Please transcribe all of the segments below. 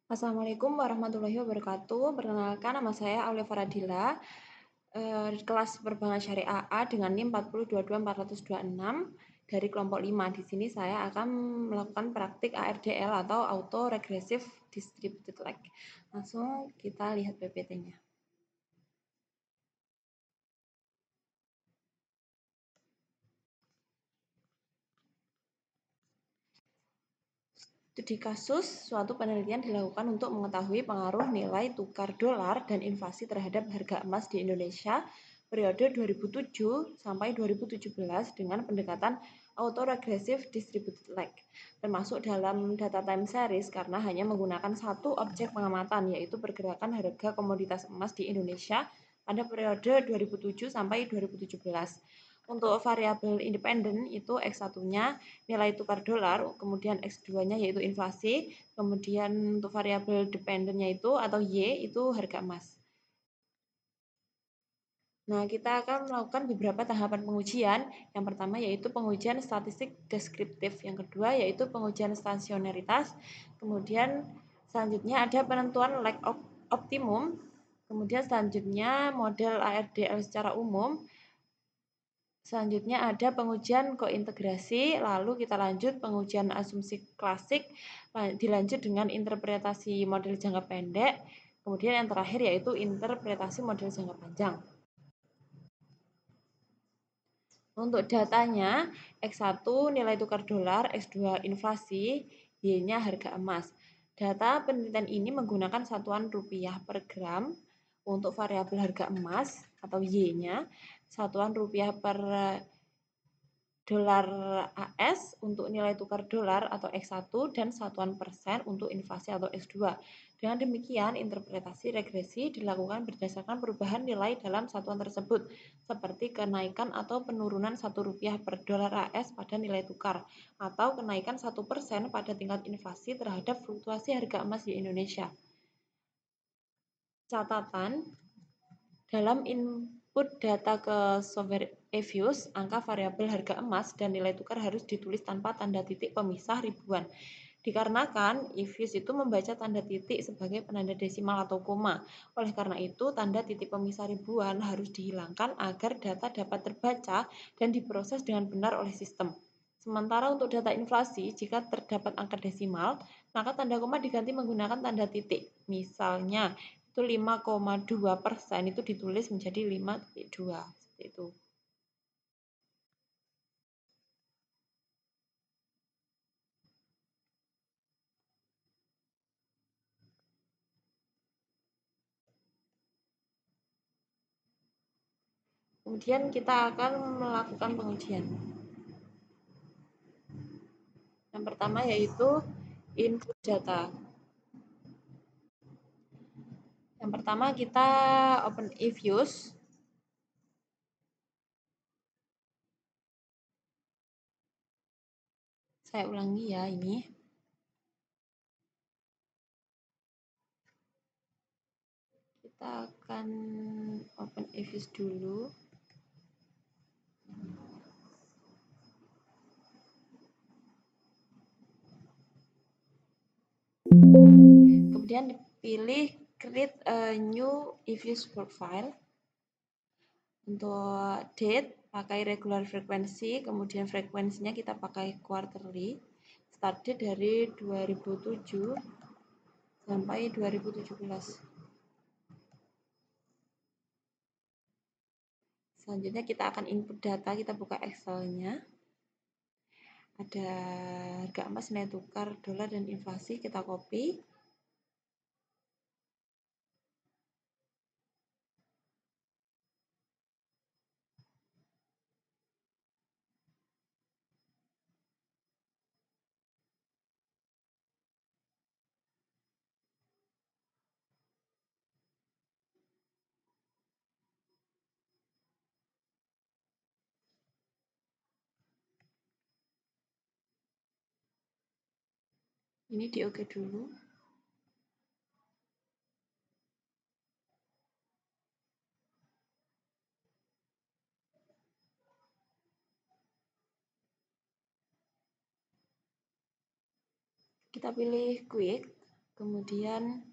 Assalamualaikum warahmatullahi wabarakatuh. Perkenalkan, nama saya Aulia Faradila, kelas Perbankan Syariah A dengan NIM 4022426 dari kelompok 5. Di sini saya akan melakukan praktik ARDL atau Auto Regressive Distributed Lag. Langsung kita lihat PPT-nya. Studi kasus, suatu penelitian dilakukan untuk mengetahui pengaruh nilai tukar dolar dan inflasi terhadap harga emas di Indonesia periode 2007 sampai 2017 dengan pendekatan autoregressive distributed lag, termasuk dalam data time series karena hanya menggunakan satu objek pengamatan, yaitu pergerakan harga komoditas emas di Indonesia pada periode 2007 sampai 2017. Untuk variabel independen itu X1-nya nilai tukar dolar, kemudian X2-nya yaitu inflasi, kemudian untuk variabel dependennya itu atau Y itu harga emas. Nah, kita akan melakukan beberapa tahapan pengujian. Yang pertama yaitu pengujian statistik deskriptif, yang kedua yaitu pengujian stasionaritas, kemudian selanjutnya ada penentuan lag optimum, kemudian selanjutnya model ARDL secara umum. Selanjutnya ada pengujian kointegrasi, lalu kita lanjut pengujian asumsi klasik, dilanjut dengan interpretasi model jangka pendek, kemudian yang terakhir yaitu interpretasi model jangka panjang. Untuk datanya, X1 nilai tukar dolar, X2 inflasi, Y-nya harga emas. Data penelitian ini menggunakan satuan rupiah per gram untuk variabel harga emas atau Y-nya, satuan rupiah per dolar AS untuk nilai tukar dolar atau X1 dan satuan persen untuk inflasi atau X2. Dengan demikian, interpretasi regresi dilakukan berdasarkan perubahan nilai dalam satuan tersebut, seperti kenaikan atau penurunan Rp1 per dolar AS pada nilai tukar, atau kenaikan 1% pada tingkat inflasi terhadap fluktuasi harga emas di Indonesia. Catatan, dalam input data ke software eViews, angka variabel harga emas dan nilai tukar harus ditulis tanpa tanda titik pemisah ribuan. Dikarenakan eViews itu membaca tanda titik sebagai penanda desimal atau koma. Oleh karena itu, tanda titik pemisah ribuan harus dihilangkan agar data dapat terbaca dan diproses dengan benar oleh sistem. Sementara untuk data inflasi, jika terdapat angka desimal, maka tanda koma diganti menggunakan tanda titik. Misalnya, itu 5,2% itu ditulis menjadi 5,2, seperti itu. Kemudian kita akan melakukan pengujian. Yang pertama yaitu input data. Yang pertama kita open eViews. Saya ulangi ya ini. Kita akan open eViews dulu. Kemudian dipilih create a new eViews profile. Untuk date pakai regular frequency, kemudian frekuensinya kita pakai quarterly. Start date dari 2007 sampai 2017. Selanjutnya kita akan input data, kita buka Excel-nya. Ada harga emas, nilai tukar dolar dan inflasi, kita copy. Ini di oke dulu. Kita pilih quick. kemudian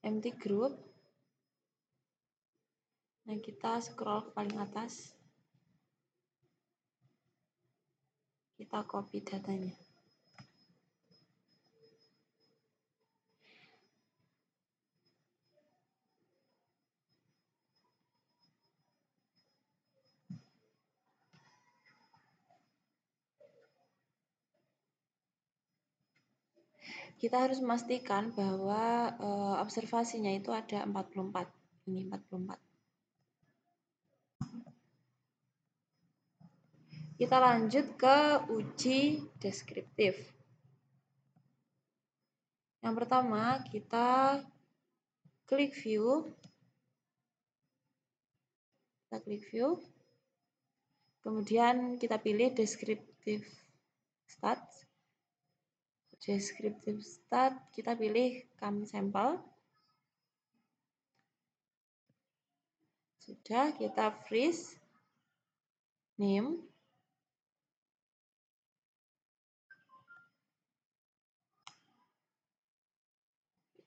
empty group. Nah, kita scroll ke paling atas, kita copy datanya. Kita harus memastikan bahwa observasinya itu ada 44. Ini 44. Kita lanjut ke uji deskriptif. Yang pertama, kita klik view. Kita klik view. Kemudian kita pilih deskriptif stats. Deskriptif stat, kita pilih come sample. Sudah, kita freeze name.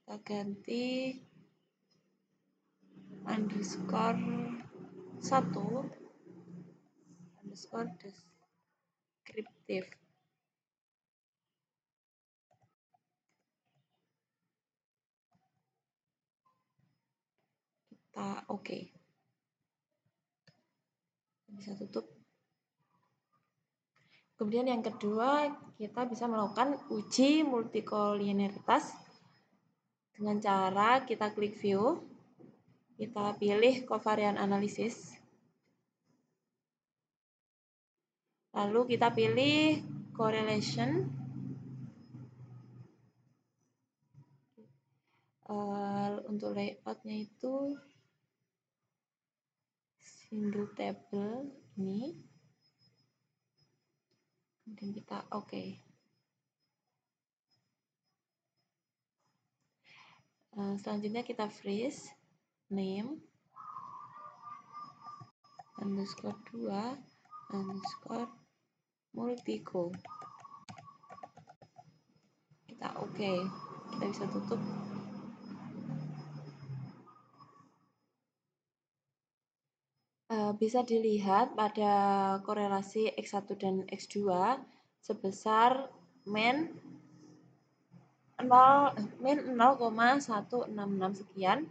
Kita ganti underscore 1 underscore deskriptif. Kita oke. Bisa tutup. Kemudian yang kedua, kita bisa melakukan uji multikolinearitas dengan cara kita klik view, kita pilih covariant analysis, lalu kita pilih correlation, untuk layoutnya itu single table ini, kemudian kita oke. Selanjutnya kita freeze name underscore 2 underscore multico. Kita oke. Kita bisa tutup. Bisa dilihat pada korelasi X1 dan X2 sebesar min 0,166 sekian.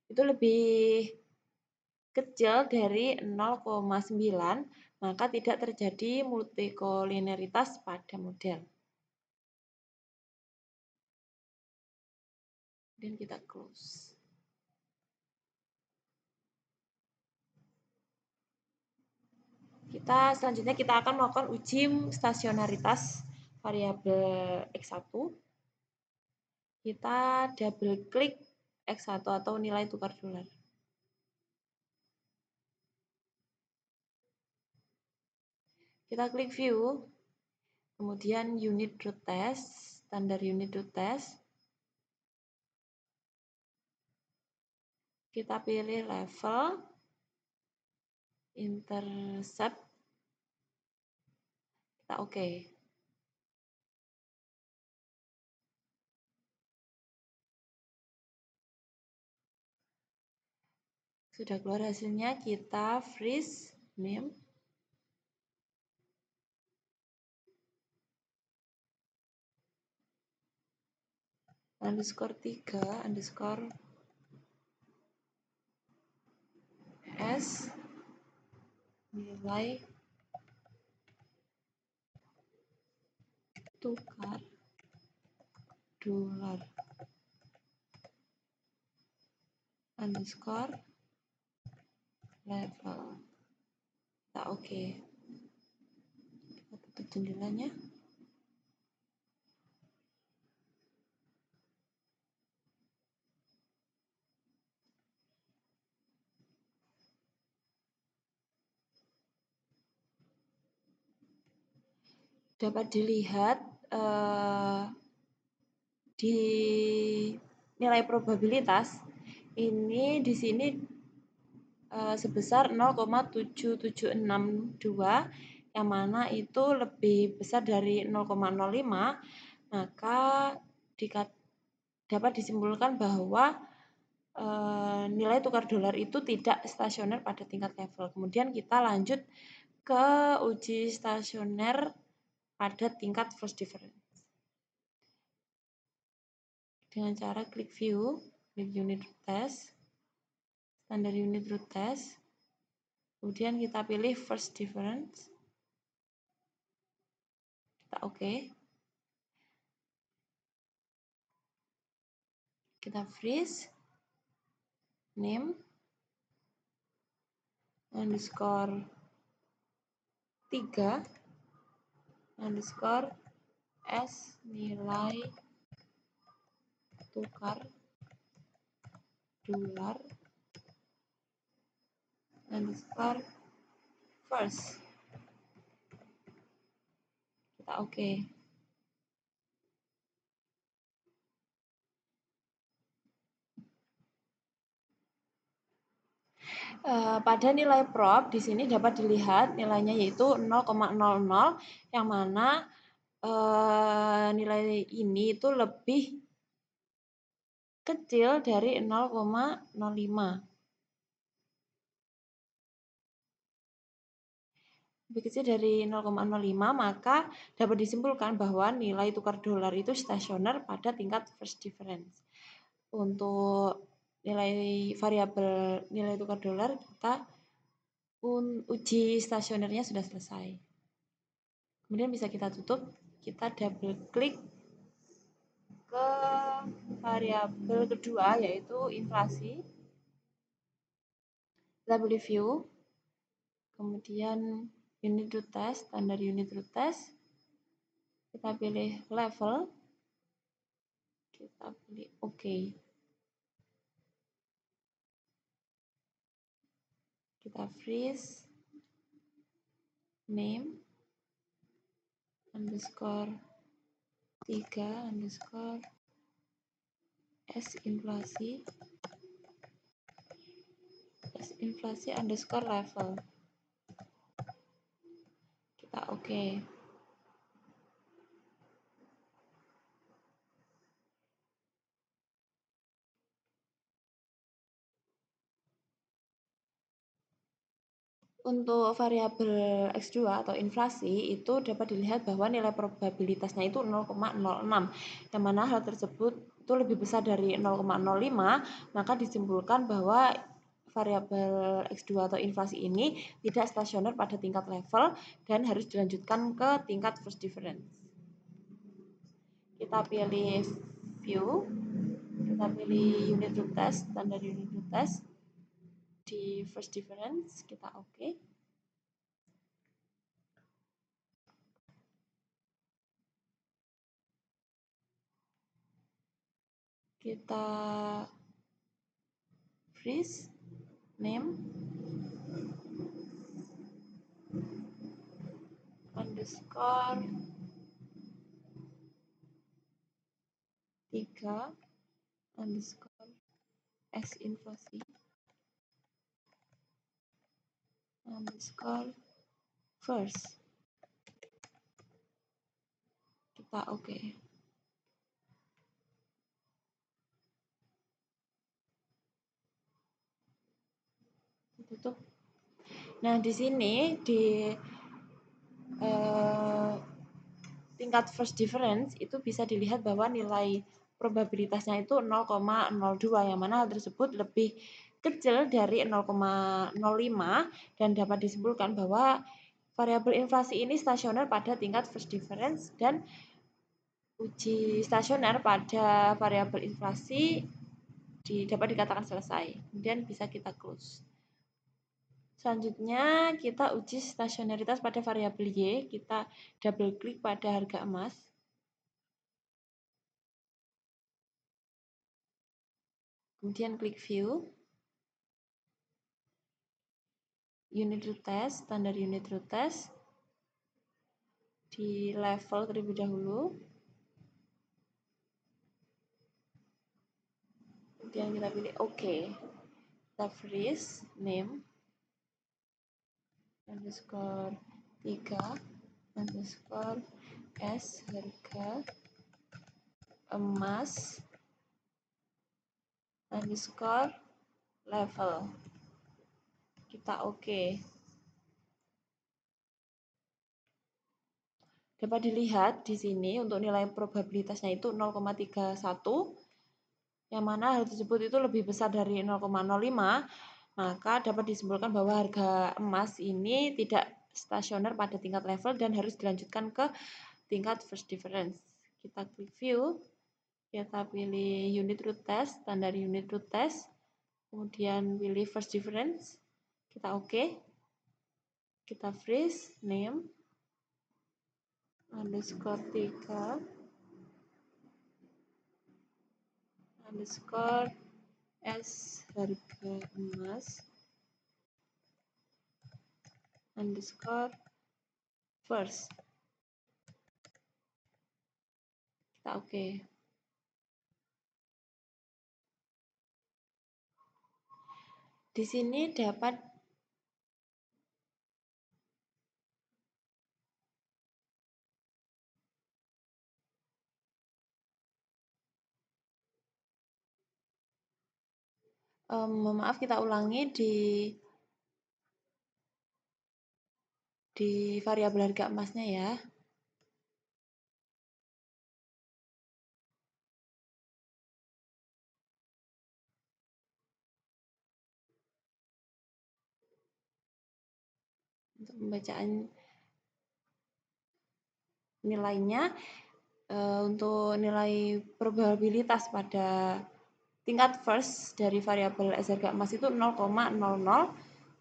Itu lebih kecil dari 0,9, maka tidak terjadi multikolinearitas pada model. Dan kita close. Selanjutnya kita akan melakukan uji stasionaritas variabel X1. Kita double klik X1 atau nilai tukar dolar. Kita klik view, kemudian unit root test, standar unit root test. Kita pilih level, intercept, kita oke. Sudah keluar hasilnya, kita freeze name. Underscore 3 underscore S nilai tukar dolar underscore level. Kita oke. Kita tutup jendelanya. Dapat dilihat di nilai probabilitas ini di sini sebesar 0,7762, yang mana itu lebih besar dari 0,05, maka dapat disimpulkan bahwa nilai tukar dolar itu tidak stasioner pada tingkat level. Kemudian kita lanjut ke uji stasioner pada tingkat first difference. Dengan cara klik view, klik unit root test, standar unit root test, kemudian kita pilih first difference, kita oke. Kita freeze, name, underscore 3, underscore S nilai tukar dolar, underscore first. Kita oke. Pada nilai prop di sini dapat dilihat nilainya yaitu 0,00 yang mana nilai ini itu lebih kecil dari 0,05. Lebih kecil dari 0,05, maka dapat disimpulkan bahwa nilai tukar dolar itu stasioner pada tingkat first difference. Untuk nilai variabel nilai tukar dolar kita uji stasionernya sudah selesai. Kemudian bisa kita tutup, kita double klik ke variabel kedua yaitu inflasi. Kita pilih view, kemudian unit root test, standar unit root test. Kita pilih level, kita pilih OK. Kita freeze, name, underscore 3, underscore S inflasi, underscore level. Kita OK. Untuk variabel X2 atau inflasi itu dapat dilihat bahwa nilai probabilitasnya itu 0,06, yang mana hal tersebut itu lebih besar dari 0,05, maka disimpulkan bahwa variabel X2 atau inflasi ini tidak stasioner pada tingkat level dan harus dilanjutkan ke tingkat first difference. Kita pilih view, kita pilih unit root test, standar unit root test. Di first difference kita oke. Kita freeze, name, underscore 3, underscore S inflasi, underscore first. Kita oke. Tutup. Nah, di sini di tingkat first difference itu bisa dilihat bahwa nilai probabilitasnya itu 0,02, yang mana hal tersebut lebih kecil dari 0,05 dan dapat disimpulkan bahwa variabel inflasi ini stasioner pada tingkat first difference dan uji stasioner pada variabel inflasi dapat dikatakan selesai. Kemudian bisa kita close. Selanjutnya kita uji stasionaritas pada variabel Y. Kita double klik pada harga emas. Kemudian klik view. Unit root test, standar unit root test. Di level terlebih dahulu. Kemudian kita pilih OK. Kita freeze, name, underscore 3, underscore S harga emas underscore level. Kita oke. Dapat dilihat di sini untuk nilai probabilitasnya itu 0,31, yang mana hal tersebut itu lebih besar dari 0,05, maka dapat disimpulkan bahwa harga emas ini tidak stasioner pada tingkat level dan harus dilanjutkan ke tingkat first difference. Kita klik view, kita pilih unit root test, standar unit root test, kemudian pilih first difference, kita oke, kita freeze, name, underscore 3, underscore S harga emas, underscore first, kita oke. Di sini dapat maaf, kita ulangi di variabel harga emasnya ya. Untuk pembacaan nilainya, untuk nilai probabilitas pada tingkat first dari variabel S harga emas itu 0,00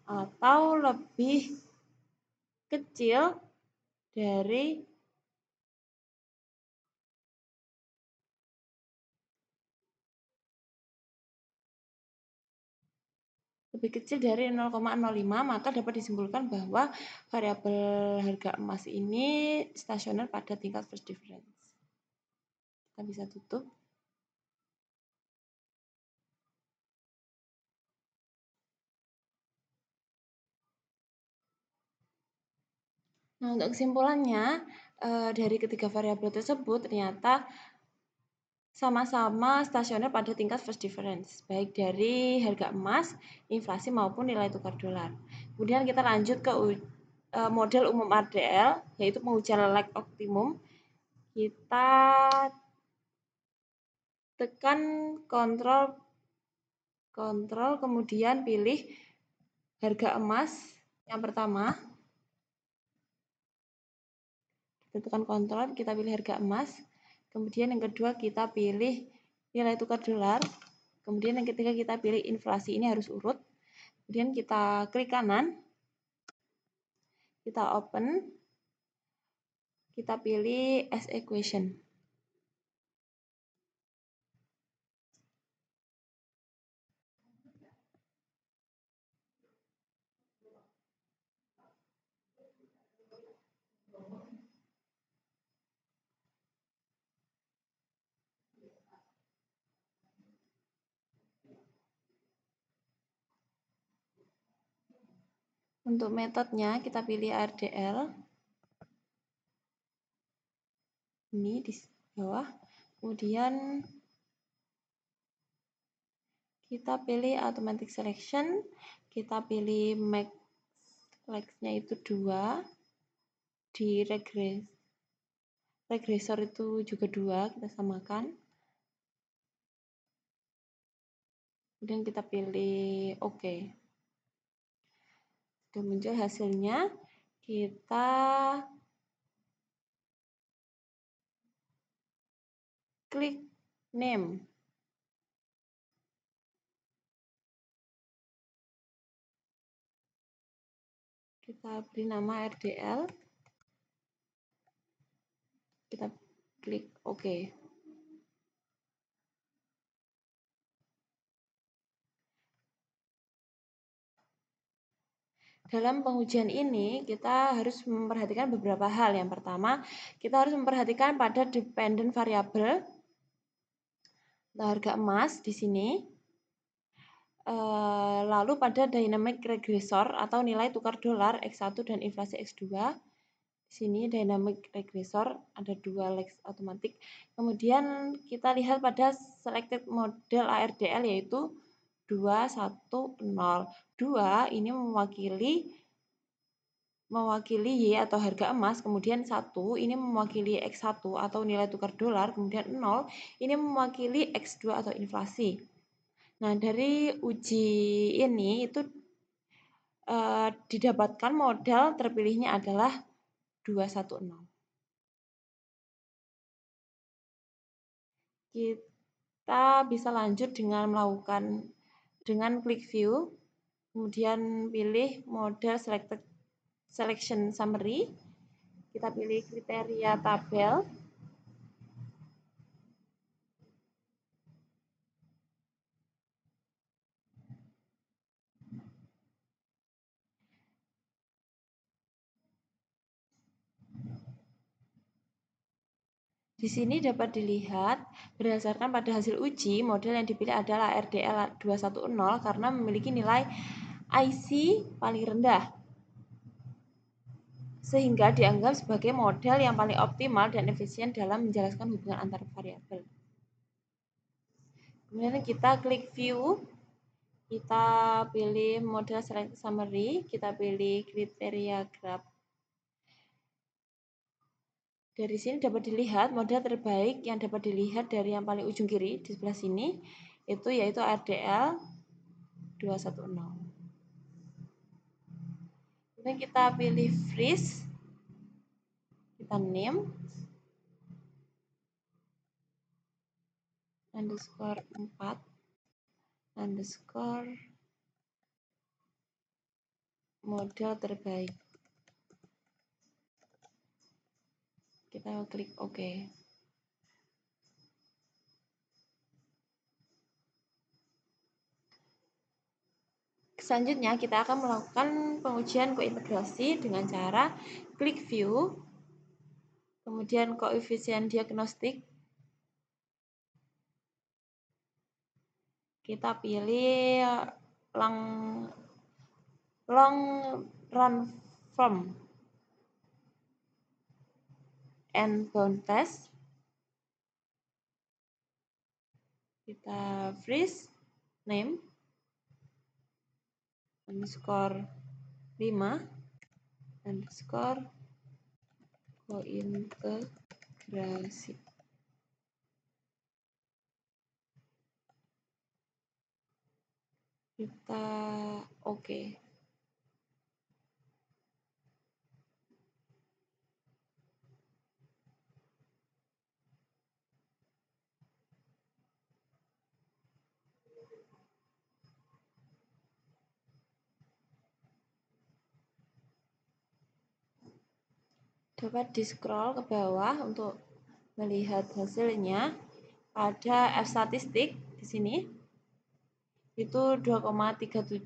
atau lebih kecil dari 0,05, maka dapat disimpulkan bahwa variabel harga emas ini stasioner pada tingkat first difference. Kita bisa tutup. Nah, untuk kesimpulannya, dari ketiga variabel tersebut ternyata sama-sama stasioner pada tingkat first difference, baik dari harga emas, inflasi maupun nilai tukar dolar. Kemudian kita lanjut ke model umum RDL, yaitu pengujian lag optimum. Kita tekan kontrol, kemudian pilih harga emas yang pertama. Kita tekan kontrol, kita pilih harga emas. Kemudian yang kedua kita pilih nilai tukar dolar. Kemudian yang ketiga kita pilih inflasi, ini harus urut. Kemudian kita klik kanan, kita open, kita pilih as equation. Untuk metodenya kita pilih RDL. Ini di bawah. Kemudian kita pilih automatic selection, kita pilih max lex-nya itu 2, di regresor itu juga 2, kita samakan. Kemudian kita pilih OK. Sudah muncul hasilnya, kita klik name. Kita beri nama RDL. Kita klik OK. Dalam pengujian ini, kita harus memperhatikan beberapa hal. Yang pertama, kita harus memperhatikan pada dependent variable, harga emas di sini. Lalu pada dynamic regressor atau nilai tukar dolar X1 dan inflasi X2. Di Sini dynamic regressor, ada 2 lex otomatik. Kemudian kita lihat pada selected model ARDL yaitu 210. 2 ini mewakili Y atau harga emas, kemudian 1 ini mewakili X1 atau nilai tukar dolar, kemudian 0 ini mewakili X2 atau inflasi. Nah, dari uji ini itu didapatkan model terpilihnya adalah 210. Kita bisa lanjut dengan klik view, kemudian pilih model selection summary, kita pilih kriteria tabel. Di sini dapat dilihat berdasarkan pada hasil uji, model yang dipilih adalah RDL 210 karena memiliki nilai IC paling rendah, sehingga dianggap sebagai model yang paling optimal dan efisien dalam menjelaskan hubungan antar variabel. Kemudian kita klik view, kita pilih model select summary, kita pilih kriteria graph. Dari sini dapat dilihat model terbaik yang dapat dilihat dari yang paling ujung kiri di sebelah sini yaitu RDL 210. Kemudian kita pilih freeze, kita name underscore 4 underscore model terbaik. Kita klik OK. Selanjutnya kita akan melakukan pengujian kointegrasi dengan cara klik view, kemudian koefisien diagnostik, kita pilih long run form and bound test, kita freeze name underscore 5 underscore kointegrasi. Kita oke. Dapat di-scroll ke bawah untuk melihat hasilnya. Pada F statistik di sini itu 2,37.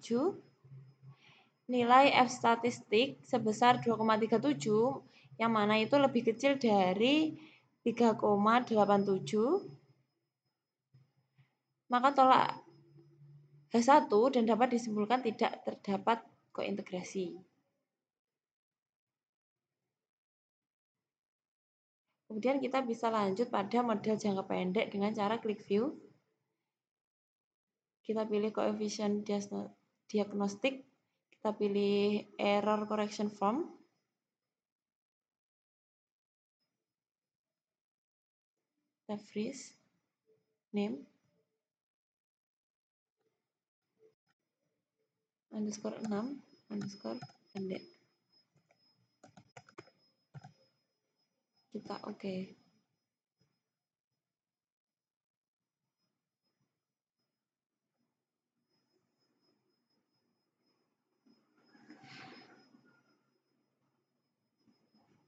Nilai F statistik sebesar 2,37 yang mana itu lebih kecil dari 3,87. Maka tolak H1 dan dapat disimpulkan tidak terdapat kointegrasi. Kemudian kita bisa lanjut pada model jangka pendek dengan cara klik view. Kita pilih koefisien diagnostik, kita pilih error correction form. Kita freeze name underscore 6 underscore pendek. Kita oke.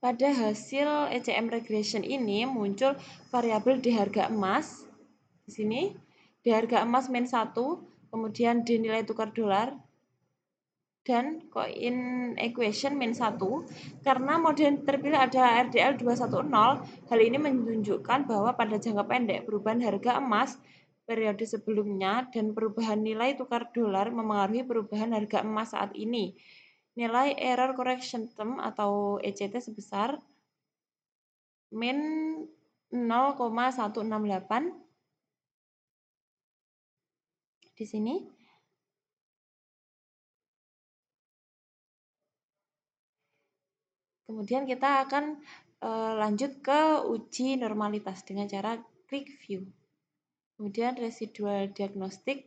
Pada hasil ECM regression ini muncul variabel di harga emas. Di sini di harga emas min 1, kemudian di nilai tukar dolar dan coin equation min 1. Karena model terpilih ada RDL 210, hal ini menunjukkan bahwa pada jangka pendek perubahan harga emas periode sebelumnya dan perubahan nilai tukar dolar memengaruhi perubahan harga emas saat ini. nilai error correction term atau ECT sebesar min 0,168 di sini. Kemudian kita akan lanjut ke uji normalitas dengan cara klik view. Kemudian residual diagnostic,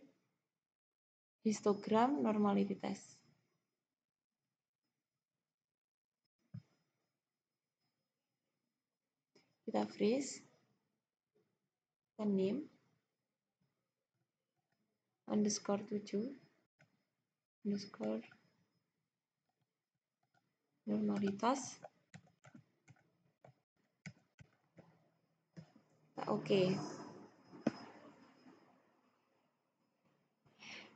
histogram, normality test. Kita freeze, kita name, underscore 7, underscore normalitas. Oke.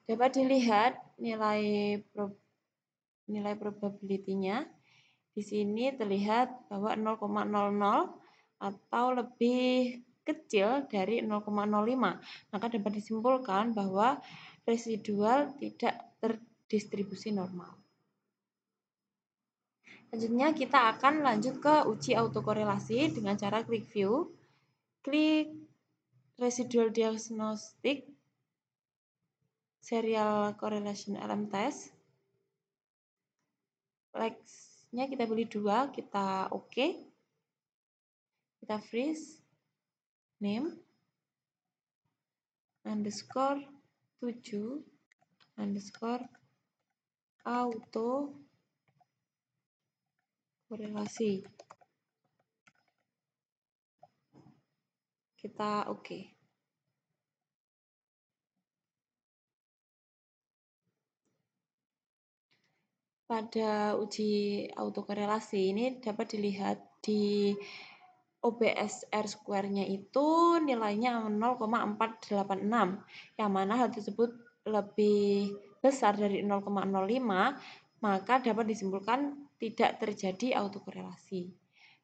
Dapat dilihat nilai probability-nya. Di sini terlihat bahwa 0,00 atau lebih kecil dari 0,05. Maka dapat disimpulkan bahwa residual tidak terdistribusi normal. Selanjutnya kita akan lanjut ke uji autokorelasi dengan cara klik view, klik residual diagnostic, serial correlation LM test. Lex-nya kita pilih 2, kita OK. Kita freeze, name, underscore 7, underscore auto korelasi. Kita OK. Pada uji autokorelasi ini dapat dilihat di OBS R-square-nya itu nilainya 0,486, yang mana hal tersebut lebih besar dari 0,05, maka dapat disimpulkan tidak terjadi autokorelasi.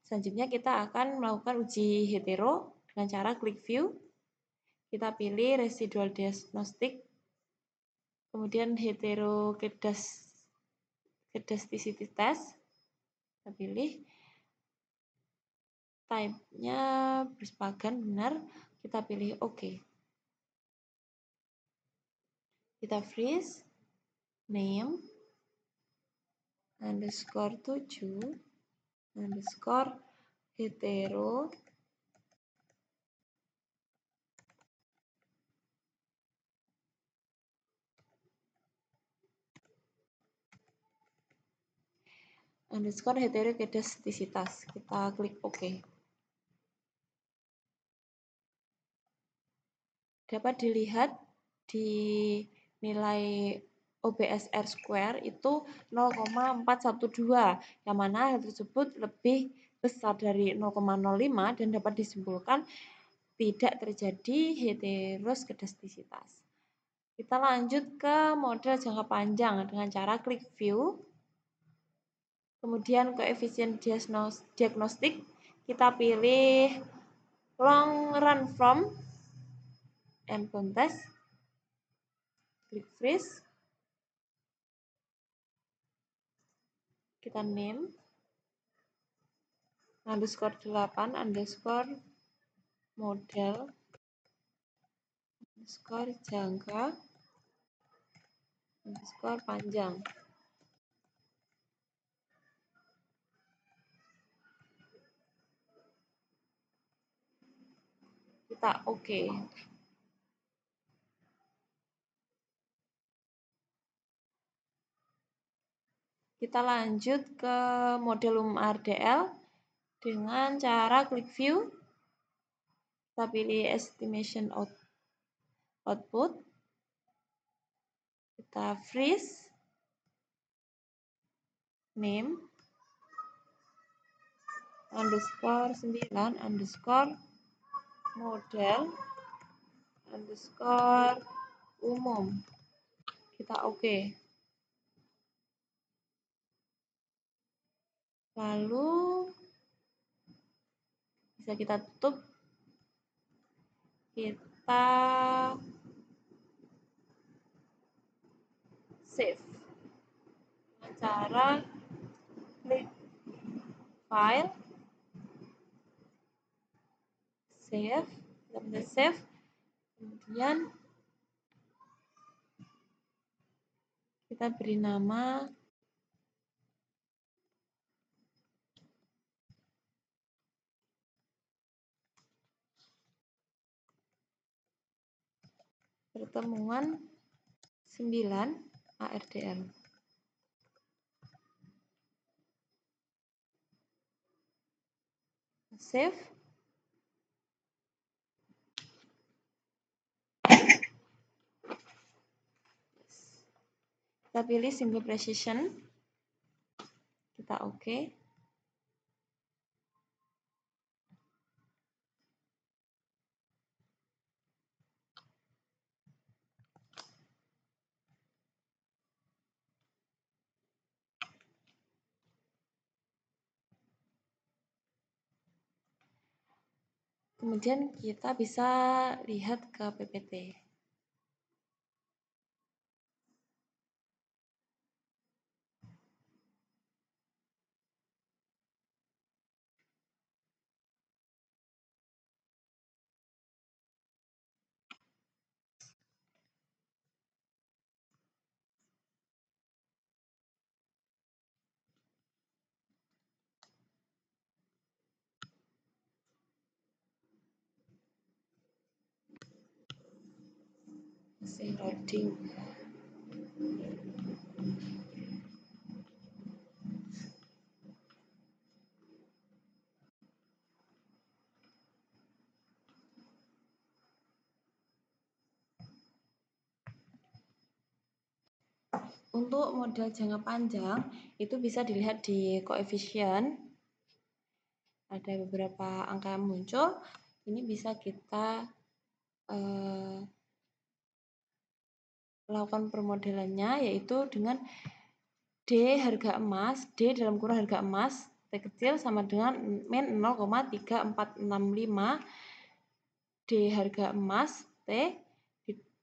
Selanjutnya kita akan melakukan uji hetero dengan cara klik view, kita pilih residual diagnostic, kemudian heterokedasticity test, kita pilih type-nya bersepagan benar, kita pilih OK. Kita freeze, name, underscore 7, underscore hetero, underscore heterokedastisitas. Kita klik OK. Dapat dilihat di nilai OBS R-square itu 0,412, yang mana hal tersebut lebih besar dari 0,05 dan dapat disimpulkan tidak terjadi heteroskedastisitas. Kita lanjut ke model jangka panjang dengan cara klik view, kemudian koefisien diagnostik, kita pilih long run from endpoint test, klik freeze, kita name, underscore 8, underscore model, underscore jangka, underscore panjang. Kita OK. Kita lanjut ke model umum RDL dengan cara klik view, kita pilih estimation output, kita freeze, name, underscore 9, underscore model, underscore umum. Kita OK. Lalu bisa kita tutup. Kita save. cara klik file, save, kemudian kita beri nama pertemuan 9 ARDL. Save. Kita pilih simple precision. Kita oke. Kemudian kita bisa lihat ke PPT. Masih loading. Untuk model jangka panjang itu bisa dilihat di koefisien. Ada beberapa angka yang muncul. Ini bisa kita lakukan permodelannya, yaitu dengan D harga emas, D dalam kurung harga emas, T kecil sama dengan min 0,3465, D harga emas, T,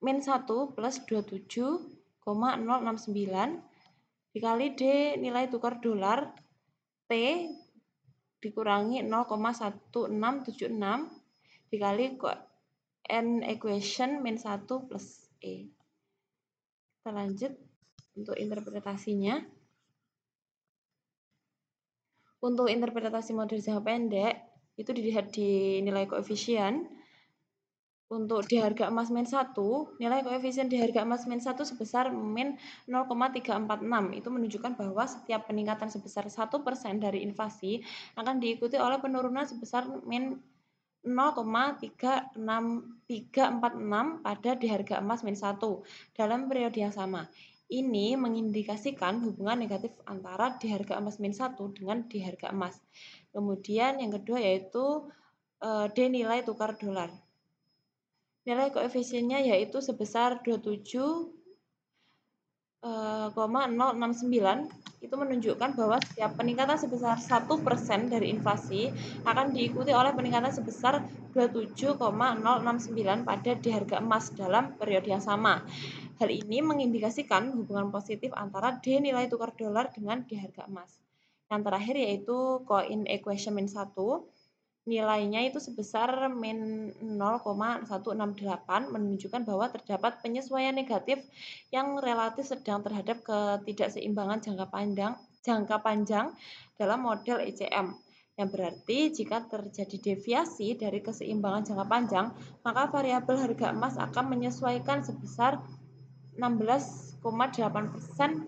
min 1 plus 27,069, dikali D nilai tukar dolar, T, dikurangi 0,1676, dikali N equation min 1 plus E. Kita lanjut untuk interpretasinya. Untuk interpretasi model jangka pendek, itu dilihat di nilai koefisien. Untuk di harga emas min 1, nilai koefisien di harga emas min 1 sebesar min 0,346. Itu menunjukkan bahwa setiap peningkatan sebesar 1% dari inflasi akan diikuti oleh penurunan sebesar min 0,346 pada di harga emas min 1 dalam periode yang sama. Ini mengindikasikan hubungan negatif antara di harga emas min 1 dengan di harga emas. Kemudian yang kedua yaitu D nilai tukar dolar. Nilai koefisiennya yaitu sebesar 27,069. Itu menunjukkan bahwa setiap peningkatan sebesar 1% dari inflasi akan diikuti oleh peningkatan sebesar 27,069 pada di harga emas dalam periode yang sama. Hal ini mengindikasikan hubungan positif antara D nilai tukar dolar dengan di harga emas. Yang terakhir yaitu coin equation min 1. Nilainya itu sebesar min 0,168, menunjukkan bahwa terdapat penyesuaian negatif yang relatif sedang terhadap ketidakseimbangan jangka panjang dalam model ECM. Yang berarti jika terjadi deviasi dari keseimbangan jangka panjang, maka variabel harga emas akan menyesuaikan sebesar 16,8%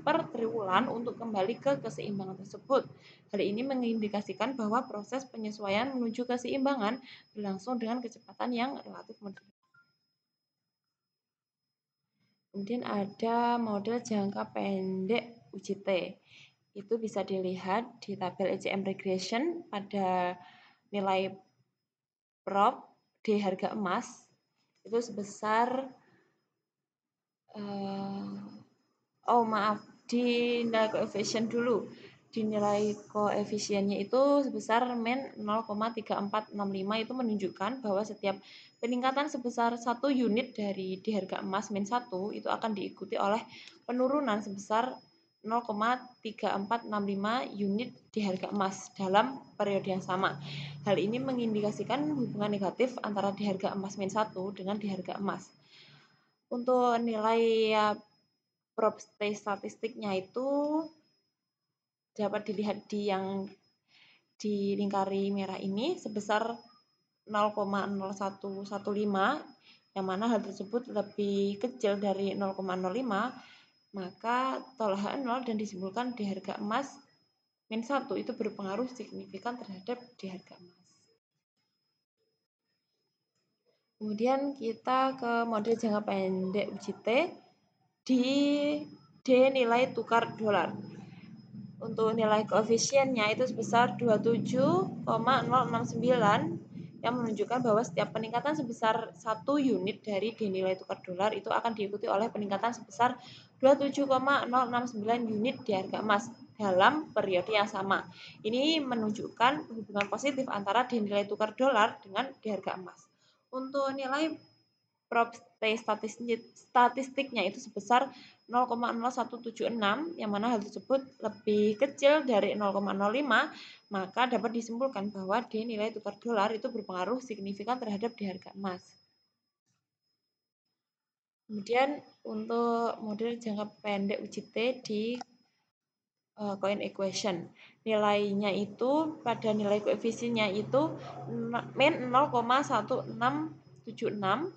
per triwulan untuk kembali ke keseimbangan tersebut. Hal ini mengindikasikan bahwa proses penyesuaian menuju keseimbangan berlangsung dengan kecepatan yang relatif moderat. Kemudian ada model jangka pendek UJT. Itu bisa dilihat di tabel ECM regression pada nilai prop di harga emas itu sebesar di nilai koefisien dulu. Di nilai koefisiennya itu sebesar min 0,3465. Itu menunjukkan bahwa setiap peningkatan sebesar 1 unit dari di harga emas min 1 itu akan diikuti oleh penurunan sebesar 0,3465 unit di harga emas dalam periode yang sama. Hal ini mengindikasikan hubungan negatif antara di harga emas -1 dengan di harga emas. Untuk nilai probability statistiknya itu dapat dilihat di yang di lingkari merah ini sebesar 0,0115, yang mana hal tersebut lebih kecil dari 0,05, maka tolak H0 dan disimpulkan di harga emas -1 itu berpengaruh signifikan terhadap di harga emas. Kemudian kita ke model jangka pendek UJT di D nilai tukar dolar. Untuk nilai koefisiennya itu sebesar 27,069 yang menunjukkan bahwa setiap peningkatan sebesar 1 unit dari D nilai tukar dolar itu akan diikuti oleh peningkatan sebesar 27,069 unit di harga emas dalam periode yang sama. Ini menunjukkan hubungan positif antara D nilai tukar dolar dengan D harga emas. Untuk nilai probability statistiknya itu sebesar 0,0176, yang mana hal tersebut lebih kecil dari 0,05, maka dapat disimpulkan bahwa D nilai tukar dolar itu berpengaruh signifikan terhadap di harga emas. Kemudian untuk model jangka pendek UJT di coin equation, nilainya itu pada nilai koefisiennya itu min 0,1676.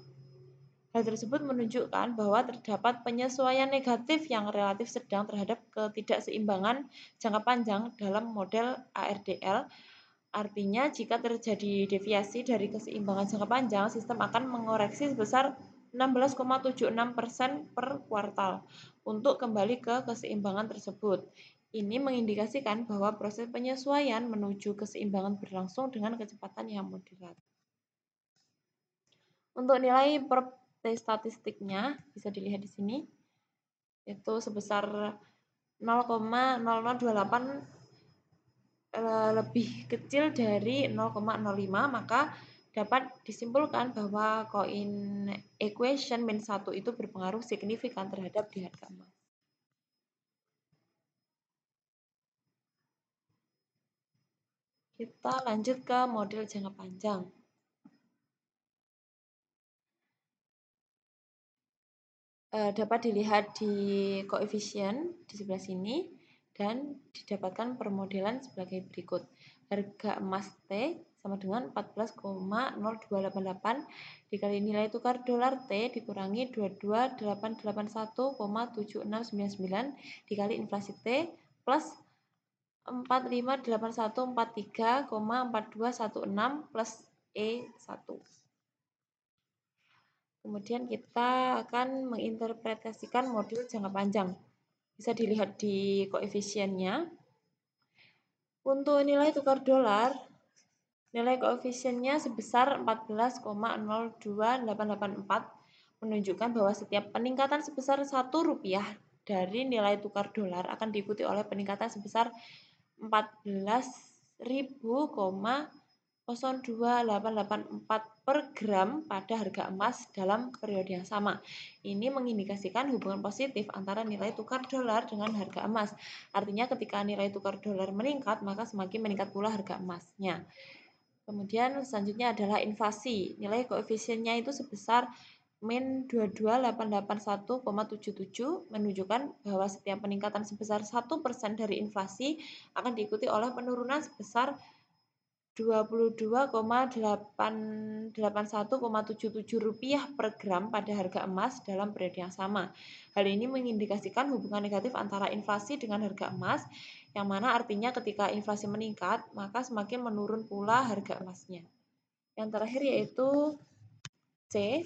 Hal tersebut menunjukkan bahwa terdapat penyesuaian negatif yang relatif sedang terhadap ketidakseimbangan jangka panjang dalam model ARDL. Artinya, jika terjadi deviasi dari keseimbangan jangka panjang, sistem akan mengoreksi sebesar 16,76% per kuartal untuk kembali ke keseimbangan tersebut. Ini mengindikasikan bahwa proses penyesuaian menuju keseimbangan berlangsung dengan kecepatan yang moderat. Untuk nilai statistiknya bisa dilihat di sini, itu sebesar 0,0028 lebih kecil dari 0,05, maka dapat disimpulkan bahwa koin equation -1 itu berpengaruh signifikan terhadap di harga emas. Kita lanjut ke model jangka panjang. Dapat dilihat di koefisien di sebelah sini dan didapatkan permodelan sebagai berikut. Harga emas T sama dengan 14,0288 dikali nilai tukar dolar T dikurangi 22881,7699 dikali inflasi T plus 458143,4216 plus E1. Kemudian kita akan menginterpretasikan model jangka panjang. Bisa dilihat di koefisiennya. Untuk nilai tukar dolar, nilai koefisiennya sebesar 14,02884, menunjukkan bahwa setiap peningkatan sebesar Rp1 dari nilai tukar dolar akan diikuti oleh peningkatan sebesar 14.002.884 per gram pada harga emas dalam periode yang sama. Ini mengindikasikan hubungan positif antara nilai tukar dolar dengan harga emas. Artinya ketika nilai tukar dolar meningkat, maka semakin meningkat pula harga emasnya. Kemudian selanjutnya adalah inflasi. Nilai koefisiennya itu sebesar min 22881,77, menunjukkan bahwa setiap peningkatan sebesar 1% dari inflasi akan diikuti oleh penurunan sebesar 22,881,77 rupiah per gram pada harga emas dalam periode yang sama. Hal ini mengindikasikan hubungan negatif antara inflasi dengan harga emas, yang mana artinya ketika inflasi meningkat, maka semakin menurun pula harga emasnya. Yang terakhir yaitu C.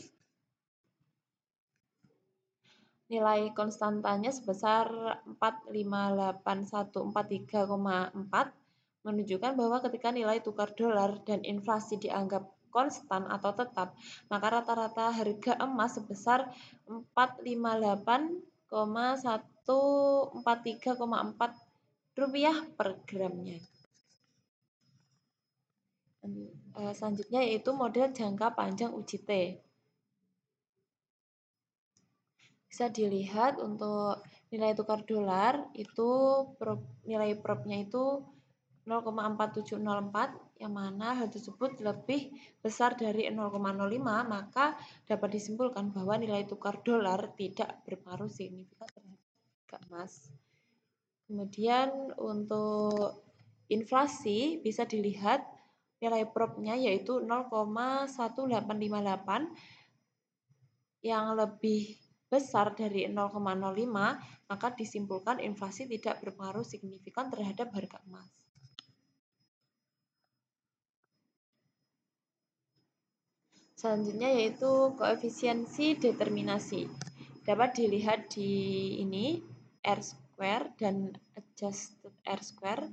Nilai konstantanya sebesar 458.143,4, menunjukkan bahwa ketika nilai tukar dolar dan inflasi dianggap konstan atau tetap, maka rata-rata harga emas sebesar 458,143,4 rupiah per gramnya. Selanjutnya yaitu model jangka panjang UJT. Bisa dilihat untuk nilai tukar dolar itu nilai propnya itu 0,4704, yang mana hal tersebut lebih besar dari 0,05, maka dapat disimpulkan bahwa nilai tukar dolar tidak berpengaruh signifikan terhadap harga emas. Kemudian untuk inflasi bisa dilihat nilai propnya yaitu 0,1858, yang lebih besar dari 0,05, maka disimpulkan inflasi tidak berpengaruh signifikan terhadap harga emas. Selanjutnya yaitu koefisiensi determinasi. Dapat dilihat di ini R square dan adjusted R square.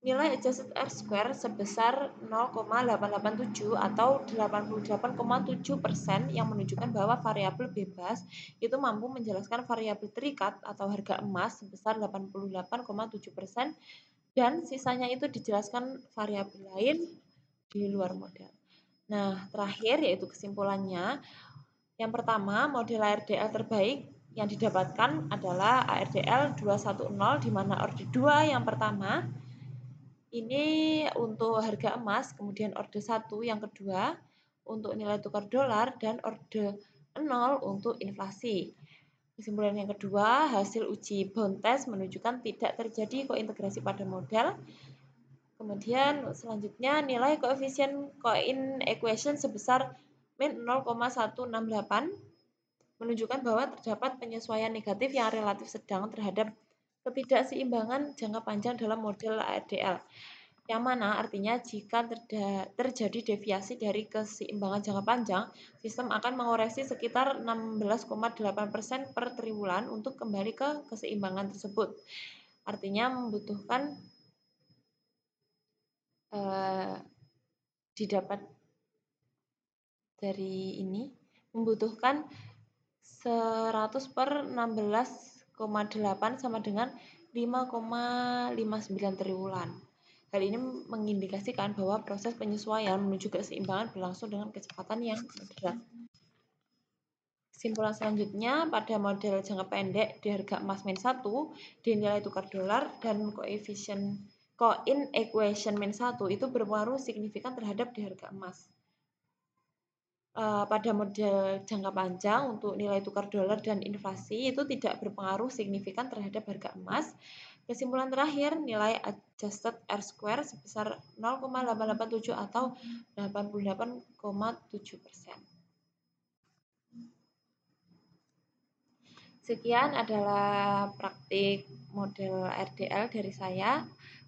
Nilai adjusted R square sebesar 0,887 atau 88,7% yang menunjukkan bahwa variabel bebas itu mampu menjelaskan variabel terikat atau harga emas sebesar 88,7%, dan sisanya itu dijelaskan variabel lain di luar model. Nah, terakhir yaitu kesimpulannya. Yang pertama, model ARDL terbaik yang didapatkan adalah ARDL 210, di mana orde 2 yang pertama ini untuk harga emas, kemudian orde 1 yang kedua untuk nilai tukar dolar, dan orde 0 untuk inflasi. Kesimpulan yang kedua, hasil uji bond test menunjukkan tidak terjadi kointegrasi pada model. Kemudian selanjutnya nilai koefisien coin equation sebesar min 0,168 menunjukkan bahwa terdapat penyesuaian negatif yang relatif sedang terhadap ketidakseimbangan jangka panjang dalam model ARDL. Yang mana artinya jika terjadi deviasi dari keseimbangan jangka panjang, sistem akan mengoreksi sekitar 16,8% per triwulan untuk kembali ke keseimbangan tersebut. Artinya membutuhkan didapat dari ini membutuhkan 100 per 16,8 sama dengan 5,59 triwulan. Hal ini mengindikasikan bahwa proses penyesuaian menuju keseimbangan berlangsung dengan kecepatan yang moderat. Kesimpulan selanjutnya, pada model jangka pendek di harga emas min 1, di nilai tukar dolar dan koefisien coin equation min 1 itu berpengaruh signifikan terhadap di harga emas. Pada model jangka panjang untuk nilai tukar dolar dan inflasi itu tidak berpengaruh signifikan terhadap harga emas. Kesimpulan terakhir, nilai adjusted R square sebesar 0,887 atau 88,7%. Sekian adalah praktik model RDL dari saya.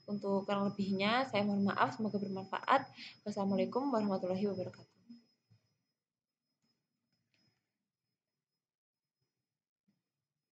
Untuk kurang lebihnya saya mohon maaf, semoga bermanfaat. Wassalamualaikum warahmatullahi wabarakatuh.